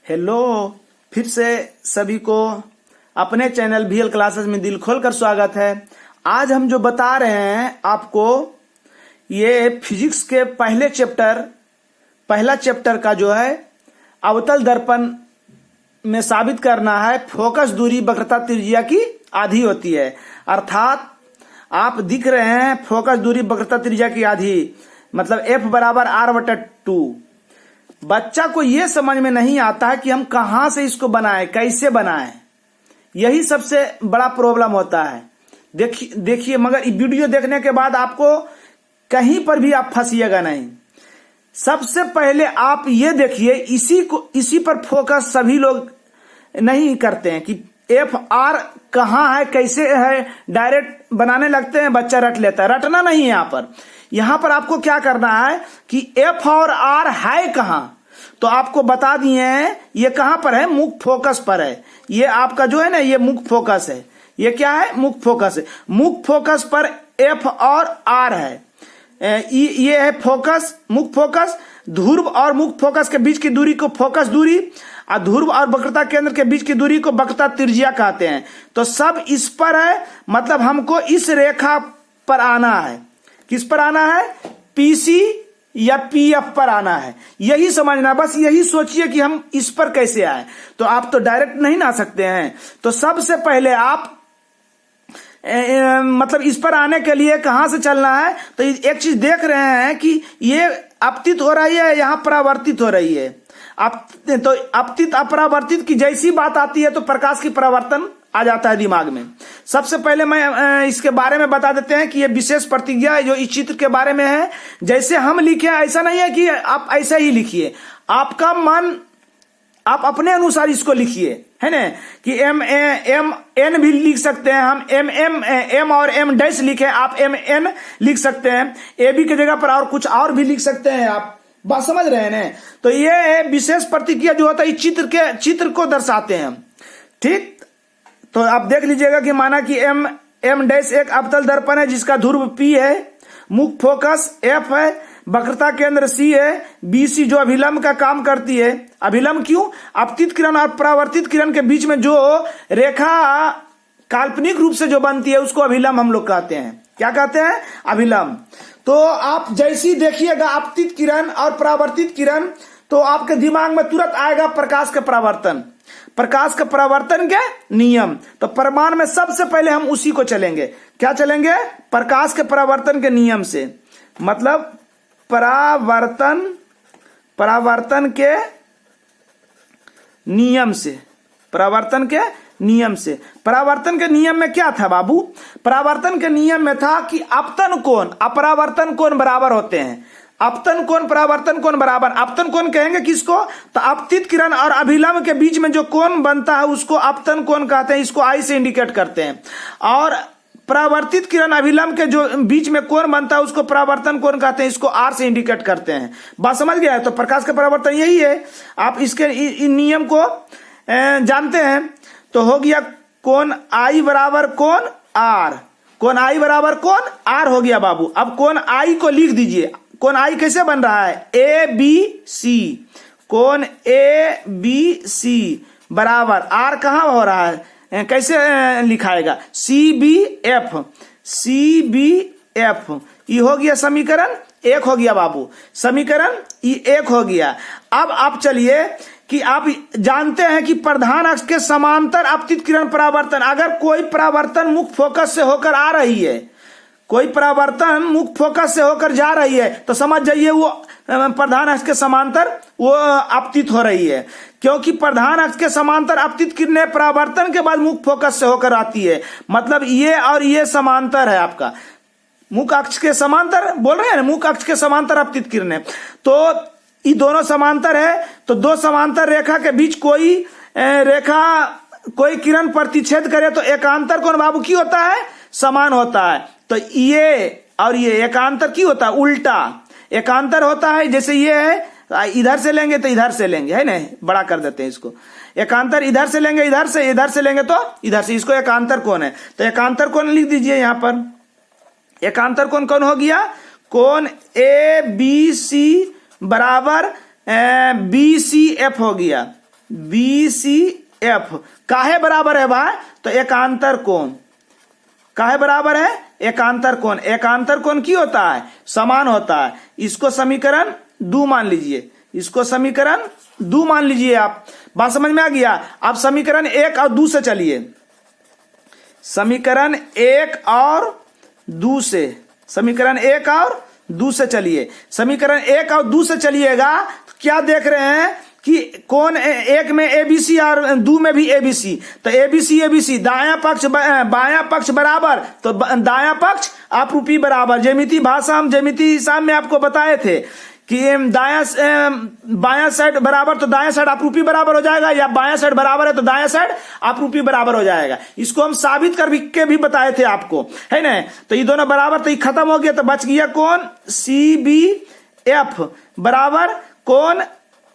Hello, फिर से सभी को अपने चैनल VL क्लासेस में दिल खोलकर स्वागत है। आज हम जो बता रहे हैं आपको, ये फिजिक्स के पहला चैप्टर का जो है अवतल दर्पण में साबित करना है फोकस दूरी वक्रता त्रिज्या की आधी होती है। अर्थात आप दिख रहे हैं फोकस दूरी वक्रता त्रिज्या की आधी, मतलब F बराबर R/2। बच्चा को यह समझ में नहीं आता है कि हम कहां से इसको बनाएं, कैसे बनाएं। यही सबसे बड़ा प्रॉब्लम होता है। देखिए, मगर वीडियो देखने के बाद आपको कहीं पर भी आप फंसिएगा नहीं। सबसे पहले आप ये देखिए, इसी पर फोकस सभी लोग नहीं करते हैं कि FR कहां है, कैसे है, डायरेक्ट बनाने लगते हैं, बच्चा रट लेता है। रटना नहीं है यहां पर आपको क्या करना है कि F और R है कहां, तो आपको बता दिए हैं। ये कहां पर है? मुख्य फोकस पर है। ये आपका जो है ना, ये मुख्य फोकस है। ये क्या है? मुख्य फोकस है। मुख्य फोकस पर F और R है। ये है फोकस, मुख्य फोकस। ध्रुव और मुख्य फोकस के बीच की दूरी को फोकस दूरी, और ध्रुव और वक्रता केंद्र के बीच की दूरी को वक्रता त्रिज्या कहते हैं। तो सब इस पर है, मतलब हमको इस रेखा पर आना है। किस पर आना है? PC या PF पर आना है। यही समझना, बस यही सोचिए कि हम इस पर कैसे आए। तो आप तो डायरेक्ट नहीं ना सकते हैं। तो सबसे पहले आप मतलब इस पर आने के लिए कहां से चलना है? तो एक चीज देख रहे हैं कि ये अपतित हो रही है, यहां परावर्तित हो रही है। तो अपतित अपरावर्तित की जैसी बात आती है तो प्रकाश की परावर्तन आ जाता है दिमाग में। सबसे पहले मैं इसके बारे में बता देते हैं कि ये विशेष प्रतिज्ञा जो इस चित्र के बारे में है, जैसे हम लिखे ऐसा नहीं है कि आप ऐसा ही लिखिए। आपका मन, आप अपने अनुसार इसको लिखिए, है ना। कि MN भी लिख सकते हैं हम, M और M डैश लिखे, आप MN लिख सकते हैं। AB की जगह पर और कुछ और भी लिख सकते हैं। आप बात समझ रहे हैं ना। तो ये विशेष प्रतिक्रिया जो होता है इस चित्र को दर्शाते हैं। ठीक, तो आप देख लीजिएगा कि माना कि M डैश एक अवतल दर्पण है जिसका ध्रुव P है, मुख्य फोकस F है, वक्रता केंद्र C है, BC जो अभिलंब का काम करती है। अभिलंब क्यों? अपतित किरण और परावर्तित किरण के बीच में जो रेखा काल्पनिक रूप से जो बनती है उसको अभिलंब हम लोग कहते हैं। क्या कहते हैं? अभिलंब। तो आप जैसी देखिएगा अपतित किरण और परावर्तित किरण, तो आपके दिमाग में तुरंत आएगा प्रकाश का परावर्तन, प्रकाश का परावर्तन के नियम। तो प्रमाण में सबसे पहले हम उसी को चलेंगे। क्या चलेंगे? प्रकाश के परावर्तन के नियम से, मतलब परावर्तन के नियम से। परावर्तन के नियम से। परावर्तन के नियम में क्या था बाबू? परावर्तन के नियम में था कि अपतन कोण अपरावर्तन कोण बराबर होते हैं। अपतन कोण परावर्तन कोण बराबर। अपतन कोण कहेंगे किसको? तो अपतित किरण और अभिलंब के बीच में जो कोण बनता है उसको अपतन कोण कहते हैं। इसको I से इंडिकेट करते हैं। और परावर्तित किरण अभिलंब के जो बीच में कोण बनता है उसको परावर्तन कोण कहते हैं। इसको R से इंडिकेट करते हैं। बात समझ गया है? तो प्रकाश का परावर्तन यही है। आप इसके नियम को जानते हैं। तो हो गया कोण I बराबर कोण R। कोण I बराबर कोण R हो गया बाबू। अब कोण I को लिख दीजिए। कोण I कैसे बन रहा है? ABC। कोण ABC बराबर R कहां हो रहा है? कैसे लिखाएगा? CBF। CBF ये हो गया समीकरण 1 हो गया बाबू। समीकरण ये 1 हो गया। अब आप चलिए कि आप जानते हैं कि प्रधान अक्ष के समांतर अपतित किरण परावर्तन, अगर कोई परावर्तन मुख्य फोकस से होकर आ रही है, कोई परावर्तन मुख्य फोकस से होकर जा रही है, तो समझ जाइए वो प्रधान अक्ष के समांतर वो अपतित हो रही है। क्योंकि प्रधान अक्ष के समांतर अपतित किरणें परावर्तन के बाद मुख्य फोकस से होकर आती है। मतलब ये और ये समांतर है आपका, मुख्य अक्ष के समांतर बोल रहे हैं ना, मुख्य अक्ष के समांतर अपतित किरणें। तो ये दोनों समांतर है। तो दो समांतर रेखा के बीच कोई किरण प्रतिच्छेद करे तो एकांतर कोण बाबू की होता है? समान होता है। तो ये और ये एकांतर की होता है? उल्टा एकांतर होता है। जैसे ये है, इधर से लेंगे तो इधर से लेंगे, है ना, बड़ा कर देते हैं इसको। एकांतर इधर से लेंगे, इधर से लेंगे तो इधर से, इसको एकांतर कोण है। तो एकांतर कोण लिख दीजिए यहां पर। एकांतर कोण कौन हो गया? कोण ABC बराबर BCF हो गया। BCF काहे बराबर है भाई? तो एकांतर कोण काहे बराबर है? एकांतर कोण। एकांतर कोण की होता है? समान होता है। इसको समीकरण 2 मान लीजिए, इसको समीकरण 2 मान लीजिए। आप बात समझ में आ गया? आप समीकरण 1 और 2 से चलिए, समीकरण 1 और 2 से, समीकरण 1 और 2 से चलिए। समीकरण 1 और 2 से चलिएगा तो क्या देख रहे हैं कि कौन एक में ABC और 2 में भी ABC, तो ABC दायां पक्ष बायां पक्ष बराबर, तो दायां पक्ष अपरूपी बराबर। ज्यामिति भाषा हम ज्यामिति हिसाब में आपको बताए थे कि बायां साइड बराबर तो दायां साइड अपरूपी बराबर हो जाएगा, या बायां साइड बराबर है तो दायां साइड अपरूपी बराबर हो जाएगा। इसको हम साबित कर के भी बताए थे आपको, है ना? तो ये दोनों बराबर, तो ये खत्म हो गया, तो बच गया कौन? CBF बराबर कौन?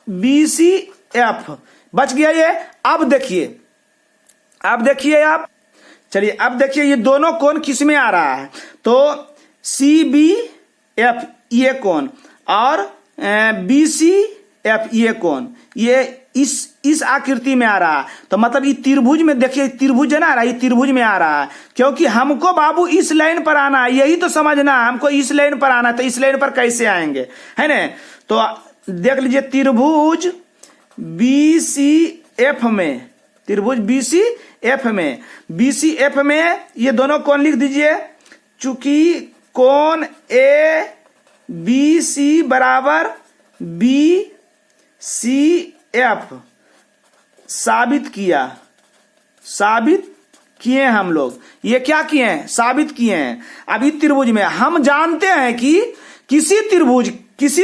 BCF बच गया ये। अब देखिए आप चलिए, अब देखिए ये दोनों कोण किस में आ रहा है? तो CBF ये कोण और BCF ये कोण, ये इस आकृति में आ रहा है। तो मतलब ये त्रिभुज में, देखिए त्रिभुज है ना, ये त्रिभुज में आ रहा है, क्योंकि हमको बाबू इस लाइन पर आना है, यही तो समझना, हमको इस लाइन पर आना है। तो इस लाइन पर कैसे आएंगे, है ना? तो देख लीजिए त्रिभुज BCF में, त्रिभुज BCF में ये दोनों कोण लिख दीजिए। चूंकि कोण ABC बराबर BCF साबित किए हम लोग। ये क्या किए हैं? साबित किए हैं। अभी त्रिभुज में हम जानते हैं कि किसी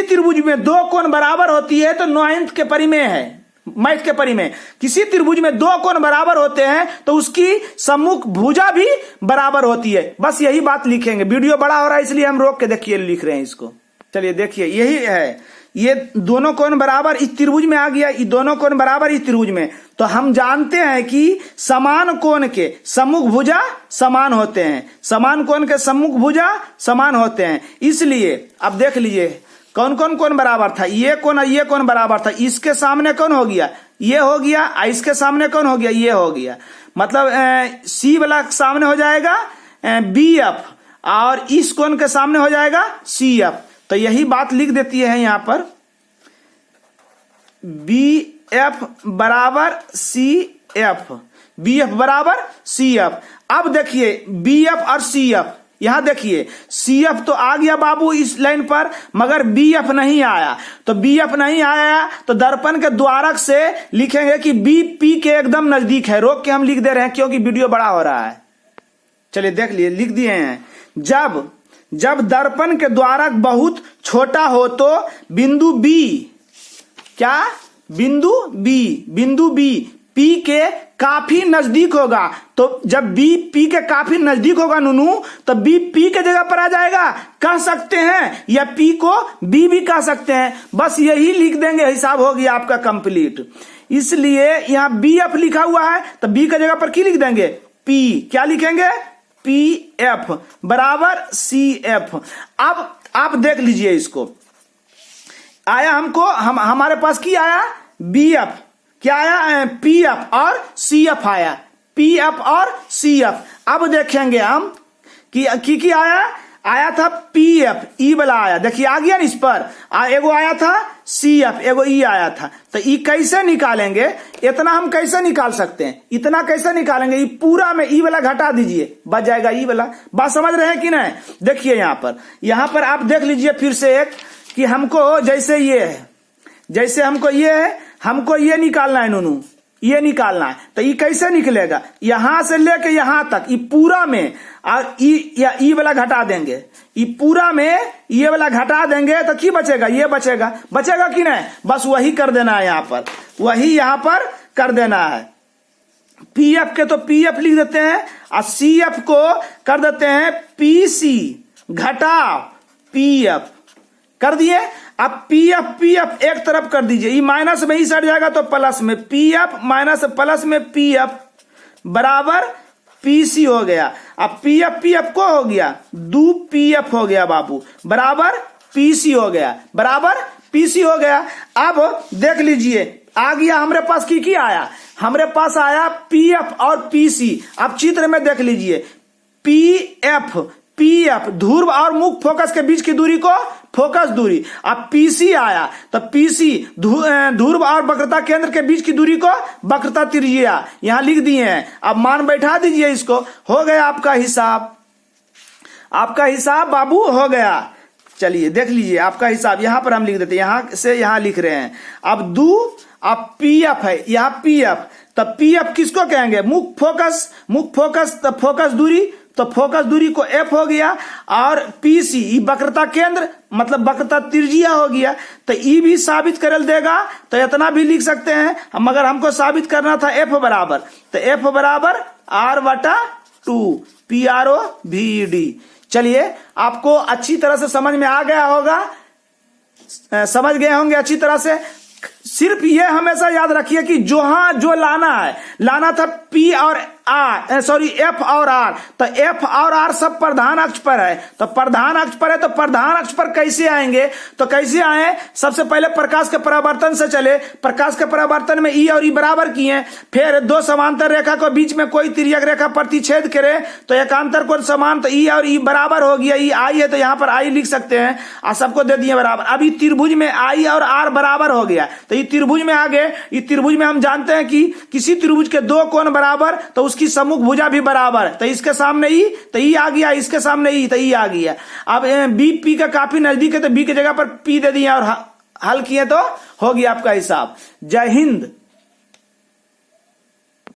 त्रिभुज में 2 कोण बराबर होती है तो 9th के परिमेय है, मैथ के परिमेय। किसी त्रिभुज में 2 कोण बराबर होते हैं तो उसकी सम्मुख भुजा भी बराबर होती है। बस यही बात लिखेंगे। वीडियो बड़ा हो रहा है इसलिए हम रोक के देखिए लिख रहे हैं इसको। चलिए देखिए, यही है, ये दोनों कोण बराबर इस त्रिभुज में आ गया, ये दोनों कोण बराबर इस त्रिभुज में। तो हम जानते हैं कि समान कोण के सम्मुख भुजा समान होते हैं, समान कोण के सम्मुख भुजा समान होते हैं। इसलिए अब देख लीजिए कौन कौन कोण बराबर था? ये कोण और ये कोण बराबर था। इसके सामने कौन हो गया? ये हो गया। इसके सामने कौन हो गया? ये हो गया। मतलब C वाला सामने हो जाएगा BF और इस कोण के सामने हो जाएगा CF। तो यही बात लिख देती है यहां पर, BF बराबर CF, BF बराबर CF। अब देखिए BF और CF, यहां देखिए CF तो आ गया बाबू इस लाइन पर, मगर BF नहीं आया। तो BF नहीं आया तो दर्पण के द्वारक से लिखेंगे कि BP के एकदम नजदीक है। रोक के हम लिख दे रहे हैं क्योंकि वीडियो बड़ा हो रहा है। चलिए देख लिए, लिख दिए हैं। जब दर्पण के द्वारक बहुत छोटा हो तो बिंदु B, क्या? बिंदु B P के काफी नजदीक होगा। तो जब B P के काफी नजदीक होगा नूनू, तो B P के जगह पर आ जाएगा, कह सकते हैं, या P को B भी कह सकते हैं। बस यही लिख देंगे, हिसाब हो गया आपका कंप्लीट। इसलिए यहां BF लिखा हुआ है तो B के जगह पर क्या लिख देंगे? P। क्या लिखेंगे? PF बराबर CF। अब आप देख लीजिए इसको, आया हमको, हमारे पास क्या आया? BF, क्या आया? PF और CF आया, PF और CF। अब देखेंगे हम कि आया था PF, E वाला आया, देखिए आ गया ना इस पर। एगो आया था CF, एगो E आया था। तो E कैसे निकालेंगे? इतना हम कैसे निकाल सकते हैं? इतना कैसे निकालेंगे? ये पूरा में E वाला घटा दीजिए, बच जाएगा E वाला। बात समझ रहे हैं कि नहीं? देखिए यहां पर आप देख लीजिए फिर से एक, कि हमको जैसे ये है, जैसे हमको ये है, हमको ये निकालना है नूनू, ये निकालना है। तो ये कैसे निकलेगा? यहां से लेके यहां तक, ये पूरा में ई वाला घटा देंगे, ये पूरा में ये वाला घटा देंगे तो क्या बचेगा? ये बचेगा कि नहीं? बस वही कर देना है, यहां पर वही यहां पर कर देना है। PF के तो PF लिख देते हैं और CF को कर देते हैं PC घटा PF कर दिए। अब PF एक तरफ कर दीजिए, ये माइनस में ही सट जाएगा तो प्लस में, PF माइनस प्लस में PF बराबर PC हो गया। अब PF को हो गया 2PF हो गया बाबू, बराबर PC हो गया, बराबर PC हो गया। अब देख लीजिए आ गया हमारे पास की आया, हमारे पास आया पीएफ और पीसी। अब चित्र में देख लीजिए, पीएफ ध्रुव और मुख्य फोकस के बीच की दूरी को फोकस दूरी। अब पीसी आया तो पीसी ध्रुव और वक्रता केंद्र के बीच की दूरी को वक्रता त्रिज्या, यहां लिख दिए हैं। अब मान बैठा दीजिए इसको, हो गया आपका हिसाब। आपका हिसाब बाबू हो गया। चलिए देख लीजिए आपका हिसाब, यहां पर हम लिख देते हैं, यहां से यहां लिख रहे हैं। अब पीएफ है, यहां पीएफ, तब पीएफ किसको कहेंगे? मुख्य फोकस तो फोकस दूरी, तो फोकस दूरी को एफ हो गया। और पीसी वक्रता केंद्र मतलब वक्रता त्रिज्या हो गया। तो ई भी साबित कर देगा, तो इतना भी लिख सकते हैं हम। अगर हमको साबित करना था एफ बराबर, तो एफ बराबर R/2 PROVD। चलिए आपको अच्छी तरह से समझ में आ गया होगा, समझ गए होंगे अच्छी तरह से। सिर्फ ये हमेशा याद रखिए कि जो लाना था पी और आर, सॉरी एफ और आर, तो एफ और आर सब प्रधान अक्ष पर है। तो प्रधान अक्ष पर है, तो प्रधान अक्ष पर कैसे आएंगे? तो कैसे आए? सबसे पहले प्रकाश के परावर्तन से चले। प्रकाश के परावर्तन में ई और ई बराबर किए, फिर दो समांतर रेखा को बीच में कोई तिर्यक रेखा प्रतिच्छेद करे तो एकांतर कोण समान, तो ई और ई बराबर हो गया। ई आई है तो यहां पर आई लिख सकते हैं और सबको दे दिए बराबर। अब ई त्रिभुज में आई और आर बराबर हो गया, तो ये त्रिभुज में आ गए। ये त्रिभुज में हम जानते हैं कि किसी त्रिभुज के दो कोण बराबर तो उसकी सम्मुख भुजा भी बराबर, तो इसके सामने ई, तो ई आ गया, इसके सामने ई, तो ई आ गया। अब बी पी का काफी नजदीक है, तो बी की जगह पर पी दे दिया और हल किए तो हो गया आपका हिसाब। जय हिंद।